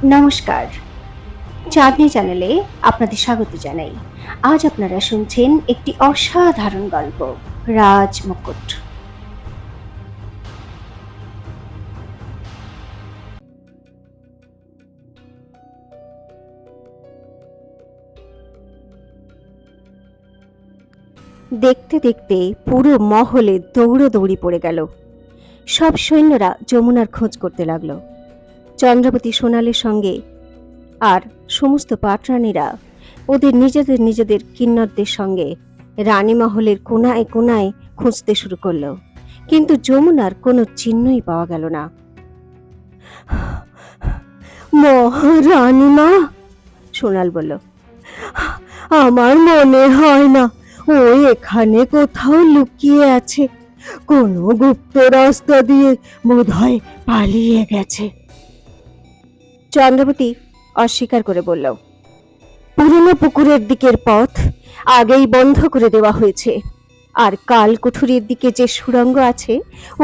নমস্কার। চাঁদনি চ্যানেলে আপনাদের স্বাগত জানাই। আজ আপনারা শুনছেন একটি অসাধারণ গল্প, রাজ মুকুট। দেখতে দেখতে পুরো মহলে দৌড়াদৌড়ি পড়ে গেল। সব সৈন্যরা যমুনার খোঁজ করতে লাগলো। চন্দ্রাবতী সোনালের সঙ্গে আর সমস্ত পাটরানীরা ওদের নিজেদের নিজেদের কিন্নরদের সঙ্গে রানীমহলের কোনায় কোনায় খুঁজতে শুরু করলো, কিন্তু যমুনার কোনো চিহ্নই পাওয়া গেল না। রানীমা, সোনাল বলল, আমার মনে হয় না ও এখানে কোথাও লুকিয়ে আছে। কোনো গুপ্ত রাস্তা দিয়ে বোধহয় পালিয়ে গেছে। চন্দ্রাবতী অস্বীকার করে বলল, পুরনো পুকুরের দিকের পথ আগেই বন্ধ করে দেওয়া হয়েছে, আর কাল কুঠুরির দিকে যে সুড়ঙ্গ আছে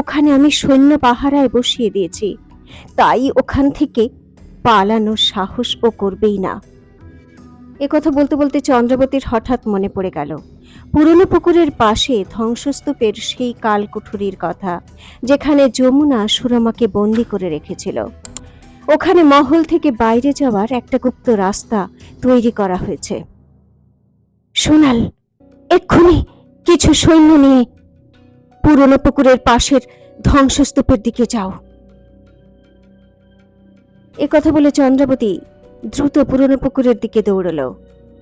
ওখানে আমি সৈন্য পাহারায় বসিয়ে দিয়েছি, তাই ওখান থেকে পালানোর সাহস ও করবেই না। একথা বলতে বলতে চন্দ্রাবতীর হঠাৎ মনে পড়ে গেল পুরনো পুকুরের পাশে ধ্বংসস্তূপের সেই কাল কুঠুরির কথা, যেখানে যমুনা সুরমাকে বন্দি করে রেখেছিল। ওখানে মহল থেকে বাইরে যাওয়ার একটা গুপ্ত রাস্তা তৈরি করা হয়েছে। সোনাল, এক্ষুনি কিছু সৈন্য নিয়ে পুরনো পুকুরের পাশের ধ্বংসস্তূপের দিকে যাও। কথা বলে চন্দ্রাবতী দ্রুত পুরনো পুকুরের দিকে দৌড়ালো।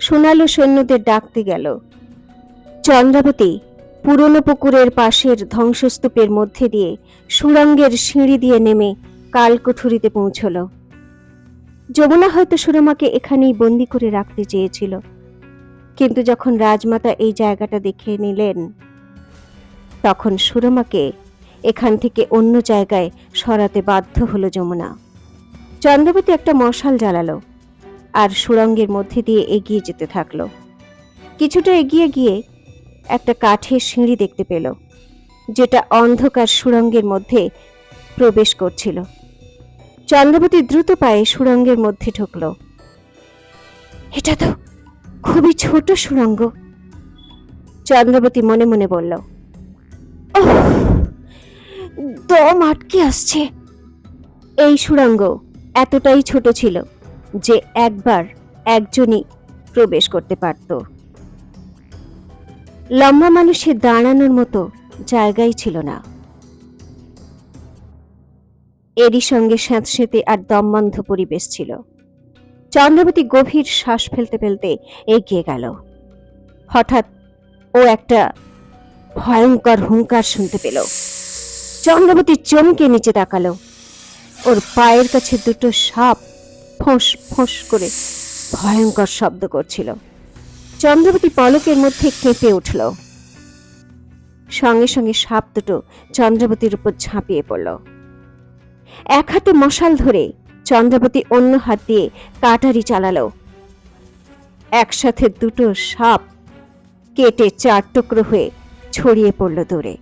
সোনালও সৈন্যদের ডাকতে গেল। চন্দ্রাবতী পুরনো পুকুরের পাশের ধ্বংসস্তূপের মধ্যে দিয়ে সুড়ঙ্গের সিঁড়ি দিয়ে নেমে কালকুঠুরিতে পৌঁছল। যমুনা হয়তো সুরমাকে এখানেই বন্দি করে রাখতে চেয়েছিল, কিন্তু যখন রাজমাতা এই জায়গাটা দেখে নিলেন, তখন সুরমাকে এখান থেকে অন্য জায়গায় সরাতে বাধ্য হলো যমুনা। চন্দ্রাবতী একটা মশাল জ্বালালো আর সুড়ঙ্গের মধ্যে দিয়ে এগিয়ে যেতে থাকলো। কিছুটা এগিয়ে গিয়ে একটা কাঠের সিঁড়ি দেখতে পেল, যেটা অন্ধকার সুড়ঙ্গের মধ্যে প্রবেশ করছিল। চন্দ্রাবতী দ্রুত পায়ে সুড়ঙ্গের মধ্যে ঢুকলো। এটা তো খুবই ছোট সুড়ঙ্গ, চন্দ্রাবতী মনে মনে বলল। দম আটকে আসছে। এই সুড়ঙ্গ এতটাই ছোট ছিল যে একবার একজনই প্রবেশ করতে পারত। লম্বা মানুষের দাঁড়ানোর মতো জায়গাই ছিল না। এরই সঙ্গে স্যাঁতসেঁতে আর দমবন্ধ পরিবেশ ছিল। চন্দ্রাবতী গভীর শ্বাস ফেলতে ফেলতে এগিয়ে গেল। হঠাৎ ও একটা ভয়ঙ্কর হুঙ্কার শুনতে পেল। চন্দ্রাবতী চমকে নিচে তাকালো। ওর পায়ের কাছে দুটো সাপ ফোঁস ফোঁস করে ভয়ঙ্কর শব্দ করছিল। চন্দ্রাবতী পলকের মধ্যে কেঁপে উঠল। সঙ্গে সঙ্গে সাপ দুটো চন্দ্রাবতীর উপর ঝাঁপিয়ে পড়ল। এক হাতে মশাল ধরে চন্দ্রাবতী অন্য হাত দিয়ে কাটারি চালালো। একসাথে দুটো সাপ কেটে 4 টুকরো হয়ে ছড়িয়ে পড়ল দূরে।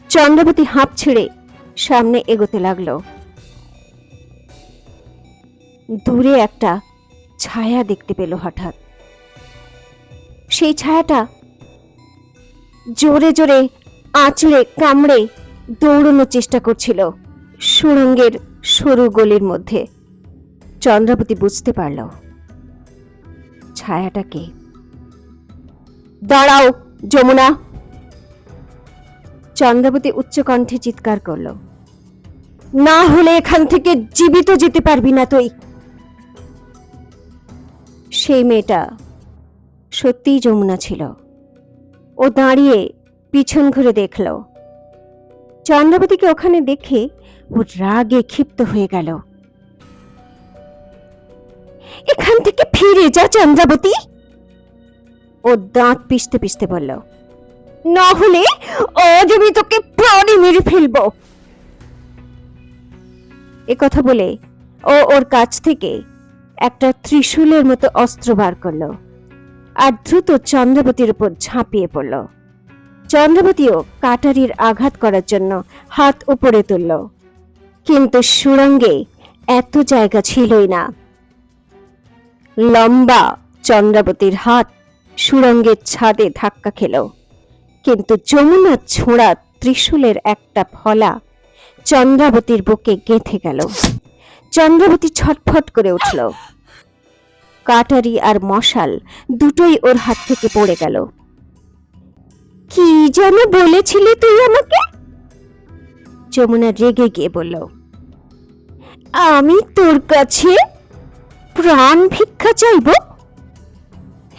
চন্দ্রাবতী হাঁপ ছেড়ে সামনে এগোতে লাগলো। দূরে একটা ছায়া দেখতে পেল হঠাৎ। সেই ছায়াটা জোরে জোরে আঁচড়ে কামড়ে দৌড়ানোর চেষ্টা করছিল সুড়ঙ্গের সরু গলির মধ্যে। চন্দ্রাবতী বুঝতে পারল ছায়াটা কে। দাঁড়াও যমুনা, চন্দ্রাবতী উচ্চকণ্ঠে চিৎকার করল, না হলে এখান থেকে জীবিত যেতে পারবি না তুই। সেই মেয়েটা সত্যিই যমুনা ছিল। ও দাঁড়িয়ে পিছন ঘুরে দেখল। চন্দ্রাবতীকে ওখানে দেখে ও রাগে ক্ষিপ্ত হয়ে গেল। এখান থেকে ফিরে যা চন্দ্রাবতী, ও দাঁত পিষতে পিষতে বলল, না হলে আজ আমি তোকে প্রাণে মেরে ফেলব। কথা বলে ও ওর কাছ থেকে একটা ত্রিশূলের মতো অস্ত্র বার করলো আর দ্রুত চন্দ্রাবতীর উপর ঝাঁপিয়ে পড়ল। চন্দ্রাবতীও কাটারির আঘাত করার জন্য হাত উপরে তুলল, কিন্তু সুড়ঙ্গে এত জায়গা ছিলই না। লম্বা চন্দ্রাবতীর হাত সুড়ঙ্গের ছাদে ধাক্কা খেল, কিন্তু যমুনার ছোঁড়া ত্রিশূলের একটা ফলা চন্দ্রাবতীর বুকে গেঁথে গেল। চন্দ্রাবতী ছটফট করে উঠল। কাটারি আর মশাল দুটোই ওর হাত থেকে পড়ে গেল। কি যেন বলেছিলি তুই আমাকে? যমুনা রেগে গিয়ে বলল, আমি তোর কাছে প্রাণ ভিক্ষা চাইব?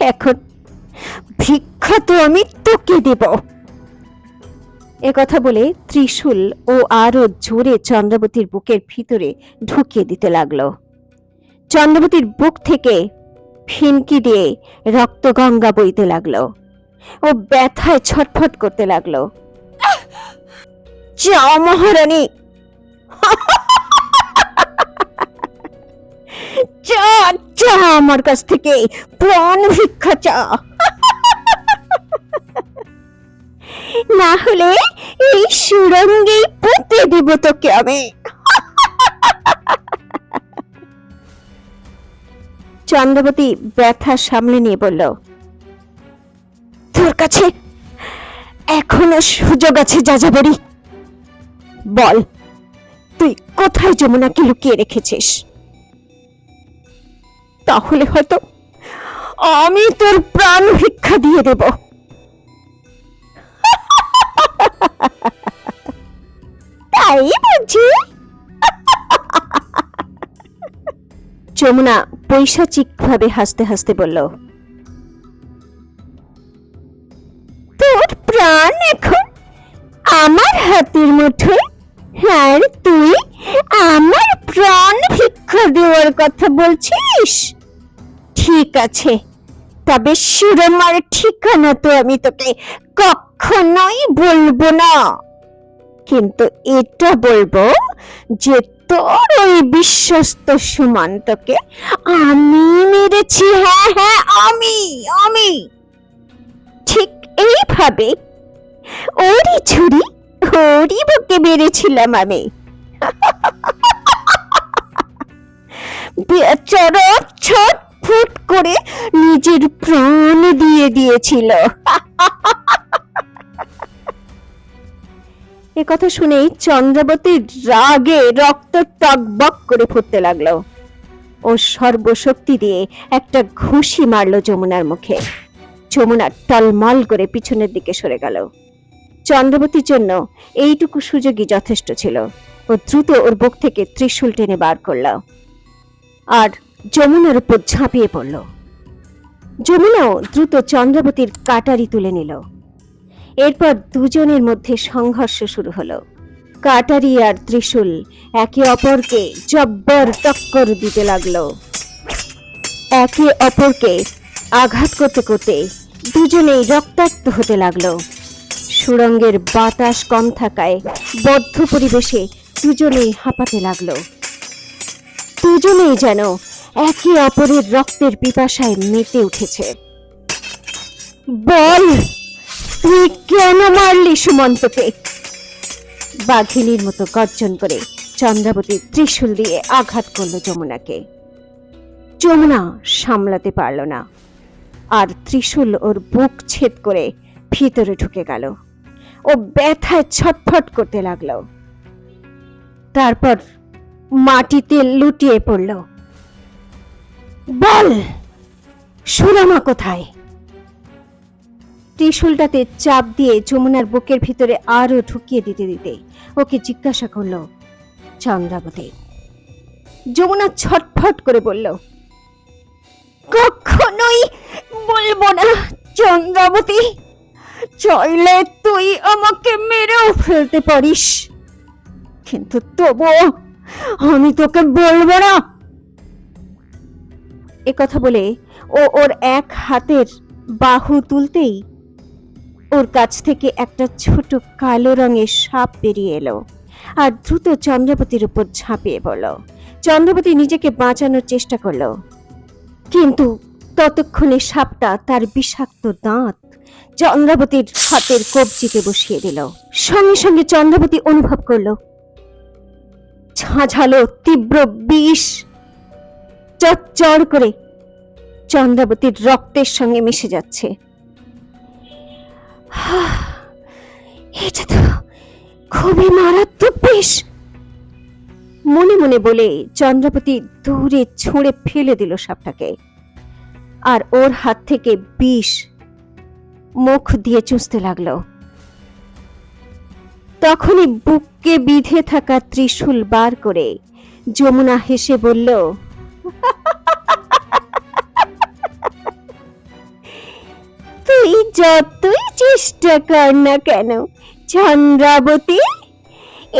এখন ভিক্ষা তো আমি তোকে দেব। একথা বলে ত্রিশূল ও আরো জোরে চন্দ্রাবতীর বুকের ভিতরে ঢুকিয়ে দিতে লাগলো। চন্দ্রাবতীর বুক থেকে ফিনকি দিয়ে রক্তগঙ্গা বইতে লাগলো। ও ব্যথায় ছটফট করতে লাগলো। যাও মহারানী, চা চা, আমার কাছ থেকে প্রাণ ভিক্ষা চা, না হলে এই সুড়ঙ্গেই পুঁতে দেব তোকে আমি। চন্দ্রাবতী ব্যথা সামলে নিয়ে বলল, তোর কাছে এখনো সুযোগ আছে যাযাবরী। বল, তুই কোথায় যমুনাকে লুকিয়ে রেখেছিস? তাহলে হয়তো আমি তোর প্রাণ ভিক্ষা দিয়ে দেব। তাই বুঝি? যমুনা পৈশাচিক ভাবে হাসতে হাসতে বলল, তোর প্রাণ এখন আমার হাতের মুঠোয়, আর তুই আমার প্রাণ ভিক্ষা দেওয়ার কথা বলছিস? ঠিক আছে, তবে সুরমার ঠিকানা তো আমি তোকে কখনোই বলবো না, কিন্তু এটা বলবো যে তোর ওই বিশ্বস্ত সুমন্তকে আমি মেরেছি। হ্যাঁ হ্যাঁ, আমি ঠিক এইভাবে ওরই ছুরি ওরই বুকে মেরেছিলাম আমি। বেচারা ছটফট করে নিজের প্রাণ দিয়ে দিয়েছিল। এ কথা শুনেই চন্দ্রাবতীর রাগে রক্ত টকবক করে ফুটতে লাগলো। ও সর্বশক্তি দিয়ে একটা ঘুষি মারলো যমুনার মুখে। যমুনা টলমল করে পিছনের দিকে সরে গেল। চন্দ্রাবতীর জন্য এইটুকু সুযোগই যথেষ্ট ছিল। ও দ্রুত ওর বুক থেকে ত্রিশূল টেনে বার করল আর যমুনার উপর ঝাঁপিয়ে পড়ল। যমুনাও দ্রুত চন্দ্রাবতীর কাটারি তুলে নিল। এরপর দুজনের মধ্যে সংঘর্ষ শুরু হলো। কাটারি আর ত্রিশূল একে অপরকে জব্বর টক্কর দিতে লাগলো। একে অপরকে আঘাত করতে করতে দুজনেই রক্তাক্ত হতে লাগলো। সুড়ঙ্গের বাতাস কম থাকায় বদ্ধ পরিবেশে দুজনেই হাঁপাতে লাগলো। দুজনেই যেন একে অপরের রক্তের পিপাসায় মেতে উঠেছে। বল, তুই কেন মারলি সুমন্তকে? বাঘিনীর মতো গর্জন করে চন্দ্রাবতী ত্রিশূল দিয়ে আঘাত করলো যমুনাকে। যমুনা সামলাতে পারল না, আর ত্রিশূল ওর বুক ছেদ করে ভিতরে ঢুকে গেল। ও ব্যথায় ছটফট করতে লাগলো। তারপর মাটিতে লুটিয়ে পড়ল। বল, সুরমা কোথায়? ত্রিশূলটাতে চাপ দিয়ে যমুনার বুকের ভিতরে আরো ঢুকিয়ে দিতে দিতে ওকে জিজ্ঞাসা করলো চন্দ্রাবতী। যমুনা ছটফট করে বলল, কখনোই বলবো না চন্দ্রাবতী, চাইলে তুই আমাকে মেরেও ফেলতে পারিস, কিন্তু তবুও আমি তোকে বলবো না। একথা বলে ও ওর এক হাতের বাহু তুলতেই ওর কাছ থেকে একটা ছোট কালো রঙের সাপ বেরিয়ে এলো আর দ্রুত চন্দ্রাবতীর উপর ঝাঁপিয়ে পড়ল। চন্দ্রাবতী নিজেকে বাঁচানোর চেষ্টা করলো, কিন্তু ততক্ষণে সাপটা তার বিষাক্ত দাঁত চন্দ্রাবতীর হাতের কবজিতে বসিয়ে দিল। সঙ্গে সঙ্গে চন্দ্রাবতী অনুভব করলো ঝাঁঝালো তীব্র বিষ চচ্চড় করে চন্দ্রাবতীর রক্তের সঙ্গে মিশে যাচ্ছে। এটা তো খুবই মারাত্মক বিষ, মনে মনে বলে চন্দ্রাবতী দূরে ছুঁড়ে ফেলে দিল সাপটাকে, আর ওর হাত থেকে বিষ মুখ দিয়ে চুষতে লাগলো। তখনই বুকে বিঁধে থাকা ত্রিশূল বার করে যমুনা হেসে বলল, তুই যতই চেষ্টা কর না কেন চন্দ্রাবতী,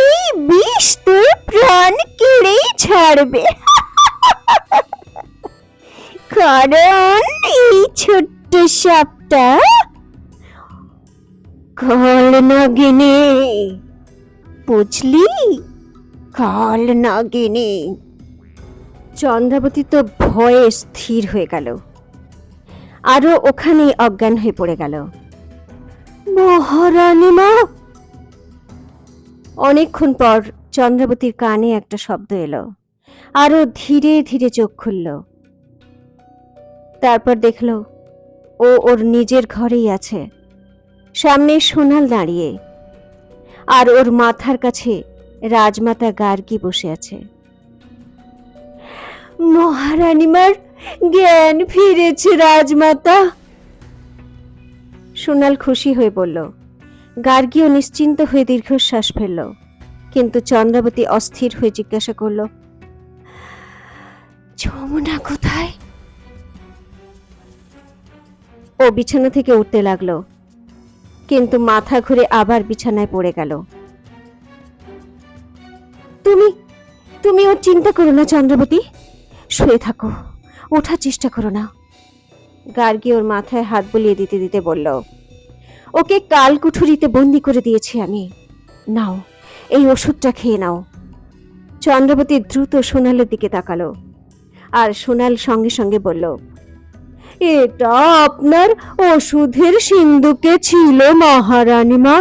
এই বিষ তোর প্রাণ কেড়েই ছাড়বে। কারণ এই ছোট্ট সাপটা কাল নাগিনী, বুঝলি? কাল নাগিনী। চন্দ্রাবতী তো ভয়ে স্থির হয়ে গেল, আরো ওখানে অজ্ঞান হয়ে পড়ে গেল। মহারানী মা! অনেকক্ষণ পর চন্দ্রাবতীর কানে একটা শব্দ এলো, আরো ধীরে ধীরে চোখ খুলল। তারপর দেখলো ও ওর নিজের ঘরেই আছে, সামনে সোনাল দাঁড়িয়ে, আর ওর মাথার কাছে রাজমাতা গার্গী বসে আছে। মহারানীমার জ্ঞান ফিরেছে রাজমাতা। সোনাল খুশি হয়ে বলল। গার্গীও নিশ্চিন্ত হয়ে দীর্ঘশ্বাস ফেলল, কিন্তু চন্দ্রাবতী অস্থির হয়ে জিজ্ঞাসা করল, যমুনা কোথায়? ও বিছানা থেকে উঠতে লাগলো, কিন্তু মাথা ঘুরে আবার বিছানায় পড়ে গেল। তুমি তুমি ওর চিন্তা করো না চন্দ্রাবতী, শুয়ে থাকো, ওঠার চেষ্টা করো না। গার্গী ওর মাথায় হাত বুলিয়ে দিতে দিতে বলল, ওকে কাল কুঠুরিতে বন্দি করে দিয়েছি আমি, নাও এই ওষুধটা খেয়ে নাও। চন্দ্রাবতী দ্রুত সোনালের দিকে তাকালো, আর সোনাল সঙ্গে সঙ্গে বলল, এটা আপনার ওষুধের সিন্ধুকে ছিল মহারানী মা,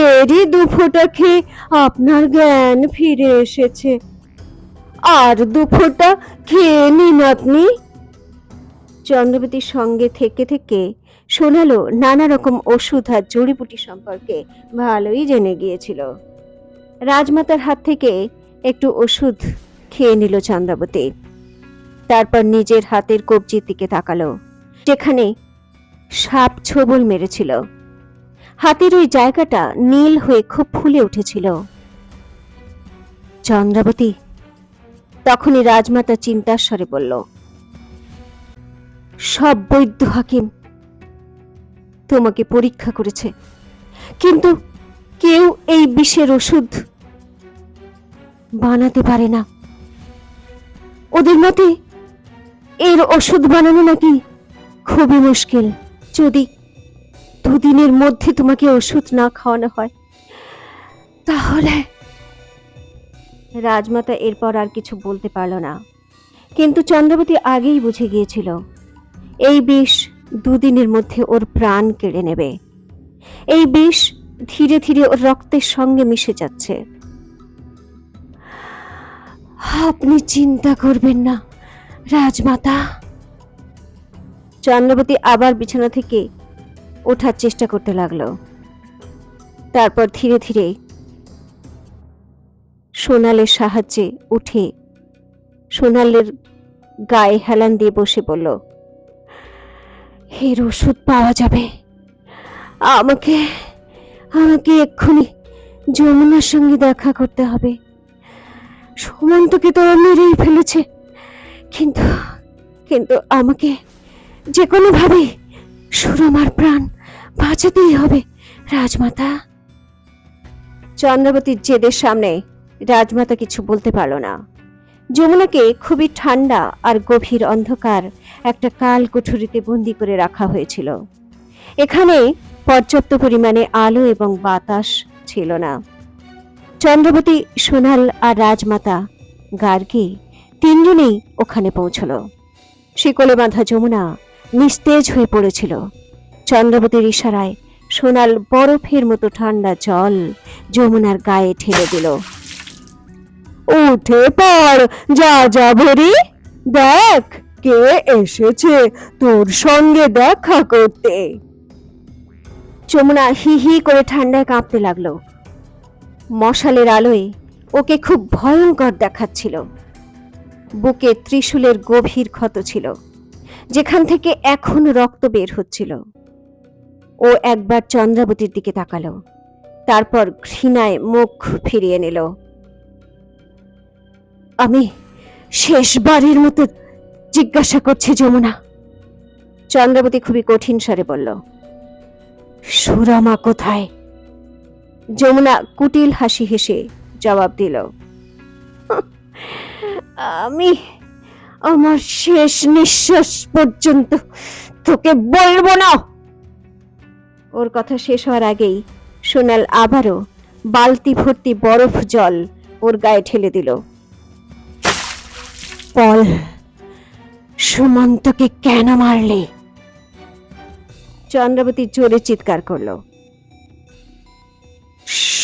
এরই দুফোঁটা খেয়ে আপনার জ্ঞান ফিরে এসেছে, আর দুফোঁটা খেয়ে নিন আপনি। চন্দ্রাবতীর সঙ্গে থেকে থেকে সোনালও নানা রকম ওষুধ আর জড়িবুটি সম্পর্কে ভালোই জেনে গিয়েছিল। রাজমাতার হাত থেকে একটু ওষুধ খেয়ে নিল চন্দ্রাবতী, তারপর নিজের হাতের কবজির দিকে তাকালো, যেখানে সাপ ছোবল মেরেছিল। হাতের ওই জায়গাটা নীল হয়ে খুব ফুলে উঠেছিল। চন্দ্রাবতী! তখনই রাজমাতা চিন্তার স্বরে বলল, সব বৈদ্য হাকিম তোমাকে পরীক্ষা করেছে, কিন্তু কেউ এই বিষের ওষুধ বানাতে পারে না। ওদের মতে এর ওষুধ বানানো নাকি খুবই মুশকিল। যদি দুদিনের মধ্যে তোমাকে ওষুধ না খাওয়ানো হয় তাহলে। রাজমাতা এরপর আর কিছু বলতে পারল না, কিন্তু চন্দ্রাবতী আগেই বুঝে গিয়েছিল এই বিষ দুদিনের মধ্যে ওর প্রাণ কেড়ে নেবে। এই বিষ ধীরে ধীরে ওর রক্তের সঙ্গে মিশে যাচ্ছে। আপনি চিন্তা করবেন না রাজমাতা। চন্দ্রাবতী আবার বিছানা থেকে ওঠার চেষ্টা করতে লাগলো, তারপর ধীরে ধীরে সোনালের সাহায্যে উঠে সোনালের গায়ে হেলান দিয়ে বসে বলল, এর ওষুধ পাওয়া যাবে। আমাকে আমাকে এক্ষুনি যমুনার সঙ্গে দেখা করতে হবে। সুমন্তকে তো মেরেই ফেলেছে, কিন্তু কিন্তু আমাকে যে কোনো ভাবে সুরমার প্রাণ বাঁচাতেই হবে রাজমাতা। চন্দ্রাবতীর জেদের সামনে রাজমাতা কিছু বলতে পারল না। যমুনাকে খুবই ঠান্ডা আর গভীর অন্ধকার একটা কাল কুঠুরিতে বন্দি করে রাখা হয়েছিল। এখানে পর্যাপ্ত পরিমাণে আলো এবং বাতাস ছিল না। চন্দ্রাবতী, সোনাল আর রাজমাতা গার্গী তিনজনেই ওখানে পৌঁছল। শিকলে বাঁধা যমুনা নিস্তেজ হয়ে পড়েছিল। চন্দ্রাবতীর ইশারায় সোনাল বরফের মতো ঠান্ডা জল যমুনার গায়ে ঢেলে দিল। উঠে পড়, যা যা ভরি, দেখ কে এসেছে তোর সঙ্গে দেখা করতে। যমুনা হি হি করে ঠান্ডায় কাঁপতে লাগলো। মশালের আলোয় ওকে খুব ভয়ঙ্কর দেখাচ্ছিল। বুকে ত্রিশূলের গভীর ক্ষত ছিল, যেখান থেকে এখনো রক্ত বের হচ্ছিল। ও একবার চন্দ্রাবতীর দিকে তাকালো, তারপর ঘৃণায় মুখ ফিরিয়ে নিল। আমি শেষবারের মতো জিজ্ঞাসা করছি যমুনা, চন্দ্রাবতী খুবই কঠিন স্বরে বলল। সুরমা কোথায়? যমুনা কুটিল হাসি হেসে জবাব দিল, আমি আমার শেষ নিঃশ্বাস পর্যন্ত তোকে বলবো না। ওর কথা শেষ হওয়ার আগেই সোনাল আবারও বালতি ভর্তি বরফ জল ওর গায়ে ঠেলে দিল। বল, সুমন্তকে কেন মারলে? চন্দ্রাবতী জোরে চিৎকার করলো।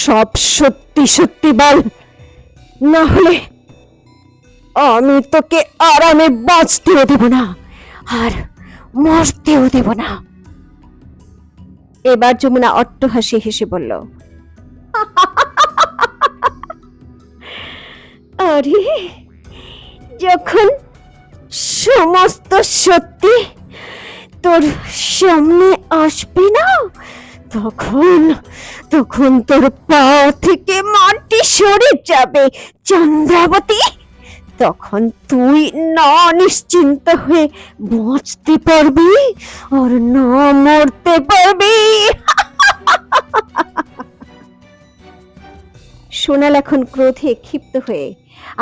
সব সত্যি সত্যি বল, না হলে আমি তোকে আরামে বাঁচতেও দেব না, আর মরতেও দেব না। এবার যমুনা অট্টহাসি হেসে বলল, আরে, যখন সমস্ত সত্যি তোর সামনে আসবে না, তখন তখন তোর পা থেকে মাটি সরে যাবে চন্দ্রাবতী। তখন তুই না নিশ্চিন্ত হয়ে বাঁচতে পারবি, আর না মরতে পারবি। সোনাল এখন ক্রোধে ক্ষিপ্ত হয়ে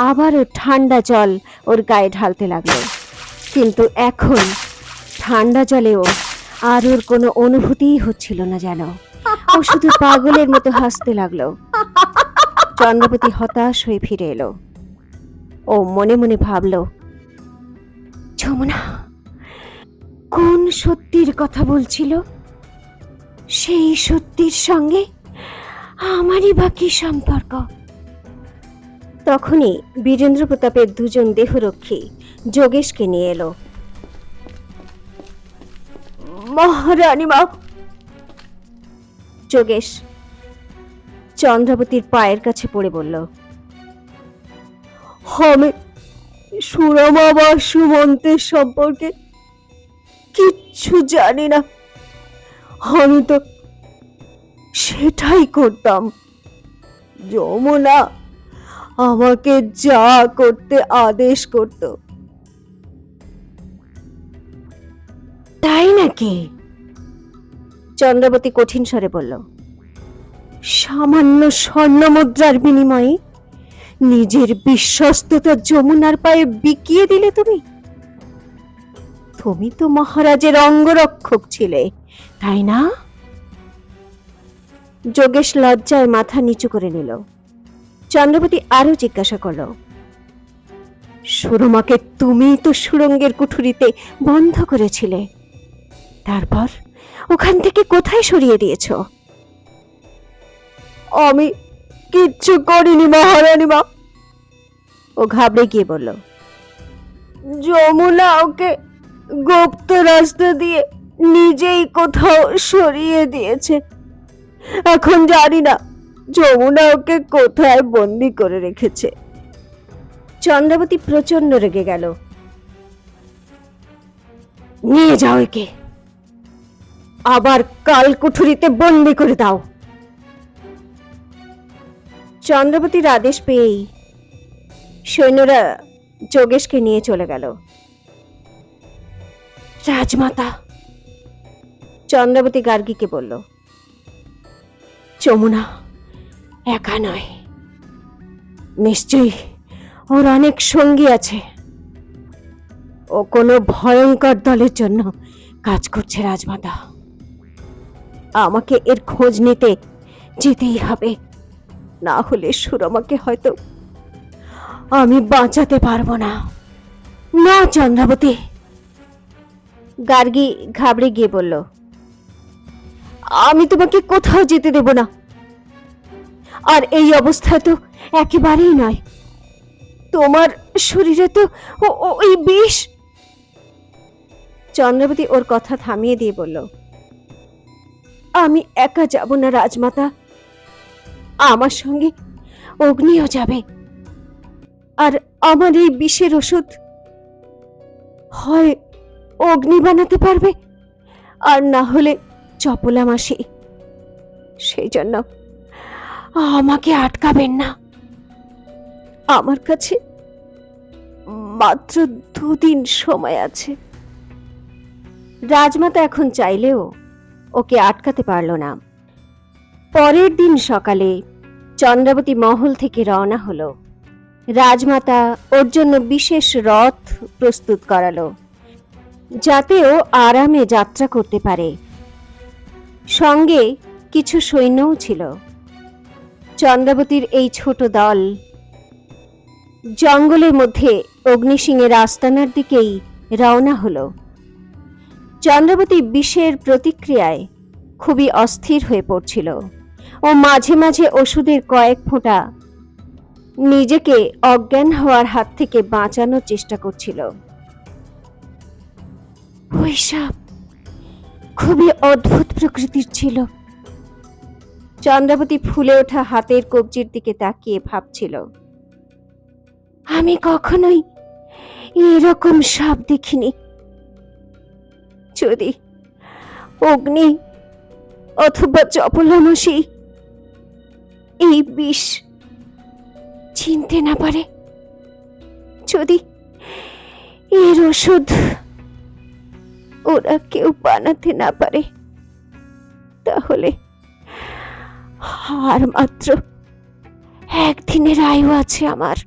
আবারও ঠান্ডা জল ওর গায়ে ঢালতে লাগলো, কিন্তু এখন ঠান্ডা জলেও আর ওর কোনো অনুভূতিই হচ্ছিল না যেন। ও শুধু পাগলের মতো হাসতে লাগলো। চন্দ্রাবতী হতাশ হয়ে ফিরে এলো। ও মনে মনে ভাবলো, যমুনা কোন সত্যির কথা বলছিল? সেই সত্যির সঙ্গে আমারই বা কি সম্পর্ক? তখনই বীরেন্দ্র প্রতাপের দুজন দেহরক্ষী যোগেশকে নিয়ে এলো। মহারানী মা। যোগেশ চন্দ্রাবতীর পায়ের কাছে পড়ে বলল, আমি সুরমা বা সুমন্তের সম্পর্কে কিচ্ছু জানি না। আমি তো সেটাই করতাম। যমুনা আমাকে যা করতে আদেশ করত। তাই নাকি? চন্দ্রাবতী কঠিন স্বরে বলল, সামান্য স্বর্ণ মুদ্রার বিনিময়ে নিজের বিশ্বস্ততা যমুনার পায়ে বিকিয়ে দিলে তুমি? তুমি তো মহারাজের অঙ্গরক্ষক ছিলে, তাই না? যোগেশ লজ্জায় মাথা নিচু করে নিল। চন্দ্রাবতী আরো জিজ্ঞাসা করল, সুরমাকে তুমি তো সুরঙ্গের কুঠুরিতে বন্ধ করেছিলে, তারপর ওখান থেকে কোথায় সরিয়ে দিয়েছ? আমি কিচ্ছু করিনি মহারানী মা। ও ঘাবড়ে গিয়ে বলল, যমুনা ওকে গুপ্ত রাস্তা দিয়ে নিজেই কোথাও সরিয়ে দিয়েছে। এখন জানি না যমুনা ওকে কোথায় বন্দি করে রেখেছে। চন্দ্রাবতী প্রচন্ড রেগে গেল। নিয়ে যাও একে, আবার কাল কুঠুরিতে বন্দি করে দাও। চন্দ্রাবতীর আদেশ পেয়েই সৈন্যরা যোগেশকে নিয়ে চলে গেল। রাজমাতা, চন্দ্রাবতী গার্গীকে বলল, যমুনা একা নয়, নিশ্চয়ই ওর অনেক সঙ্গী আছে। ও কোনো ভয়ঙ্কর দলের জন্য কাজ করছে রাজমাতা। আমাকে এর খোঁজ নিতে যেতেই হবে, না হলে সুরমাকে হয়তো আমি বাঁচাতে পারবো না। না চন্দ্রাবতী। গার্গী ঘাবড়ে গিয়ে বলল, আমি তোমাকে কোথাও যেতে দেব না, আর এই অবস্থা তো একেবারেই নয়। তোমার শরীরে তো ওই বিষ। চন্দ্রাবতী ওর কথা থামিয়ে দিয়ে বলল, আমি একা যাব না রাজমাতা, আমার সঙ্গে অগ্নিও যাবে। আর আমার এই বিষের ওষুধ হয় অগ্নি বানাতে পারবে, আর না হলে চপলা মাসি। সেই জন্য আমাকে আটকাবেন না। আমার কাছে মাত্র 2 দিন সময় আছে। রাজমাতা এখন চাইলেও ওকে আটকাতে পারল না। পরের দিন সকালে চন্দ্রাবতী মহল থেকে রওনা হলো। রাজমাতা ওর জন্য বিশেষ রথ প্রস্তুত করালো, যাতে ও আরামে যাত্রা করতে পারে। সঙ্গে কিছু সৈন্যও ছিল। চন্দ্রাবতীর এই ছোট দল জঙ্গলের মধ্যে অগ্নিসিংহের আস্তানার দিকেই রওনা হলো। চন্দ্রাবতী বিষের প্রতিক্রিয়ায় খুবই অস্থির হয়ে পড়ছিল ও মাঝে মাঝে ওষুধের কয়েক ফোঁটা নিজেকে অজ্ঞান হওয়ার হাত থেকে বাঁচানোর চেষ্টা করছিল। ওই সাপ খুবই অদ্ভুত প্রকৃতির ছিল। চন্দ্রাবতী ফুলে ওঠা হাতের কবজির দিকে তাকিয়ে ভাবছিল, আমি কখনোই এরকম সাপ দেখিনি। যদি অগ্নি অথবা চপলামাসি এই বিষ চিনতে না পারে, যদি এর ওষুধ ওরা কেউ বানাতে না পারে, তাহলে আর মাত্র 1 দিনের আয়ু আছে আমার।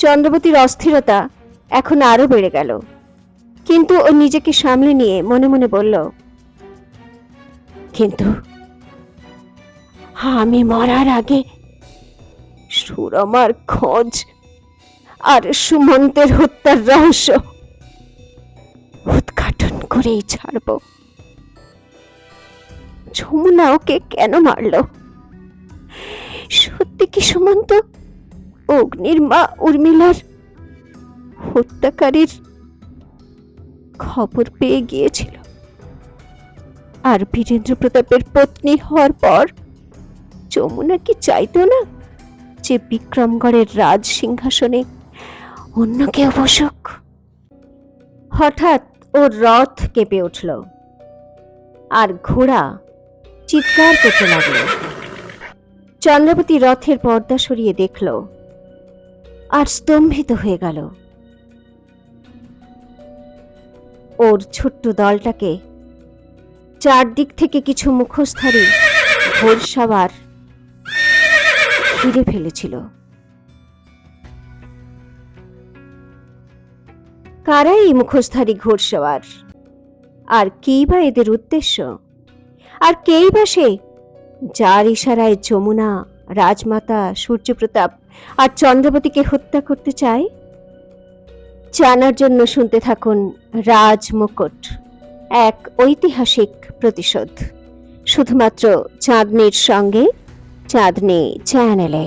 চন্দ্রাবতীর অস্থিরতা এখন আরো বেড়ে গেল, কিন্তু ও নিজেকে সামলে নিয়ে মনে মনে বলল, কিন্তু আমি মরার আগে সুরমার খোঁজ আর সুমন্তের হত্যার রহস্য উদ্ঘাটন করেই ছাড়ব। যমুনা ওকে কেন মারল? সত্যি কি সুমন্ত অগ্নির মা উর্মিলার হত্যাকারীর খবর পেয়ে গিয়েছিল? আর বীরেন্দ্র প্রতাপের পত্নী হওয়ার পর যমুনা কি চাইতো না যে বিক্রমগড়ের রাজ সিংহাসনে অন্য কেউ বসুক? হঠাৎ ওর রথ কেঁপে উঠল আর ঘোড়া চিৎকার করতে লাগলো। চন্দ্রাবতী রথের পর্দা সরিয়ে দেখল আর স্তম্ভিত হয়ে গেল। ওর ছোট্ট দলটাকে চারদিক থেকে কিছু মুখোশধারী ঘোড়সওয়ার ঘিরে ফেলেছিল। কারা এই মুখোশধারী ঘোড়সওয়ার, আর কেই বা এদের উদ্দেশ্য, আর কেই বা সে যার ইশারায় যমুনা, রাজমাতা, সূর্যপ্রতাপ আর চন্দ্রাবতীকে হত্যা করতে চায়? জানার জন্য শুনতে থাকুন রাজমুকুট, এক ঐতিহাসিক প্রতিশোধ, শুধুমাত্র চাঁদনীর সঙ্গে চাঁদনী চ্যানেলে।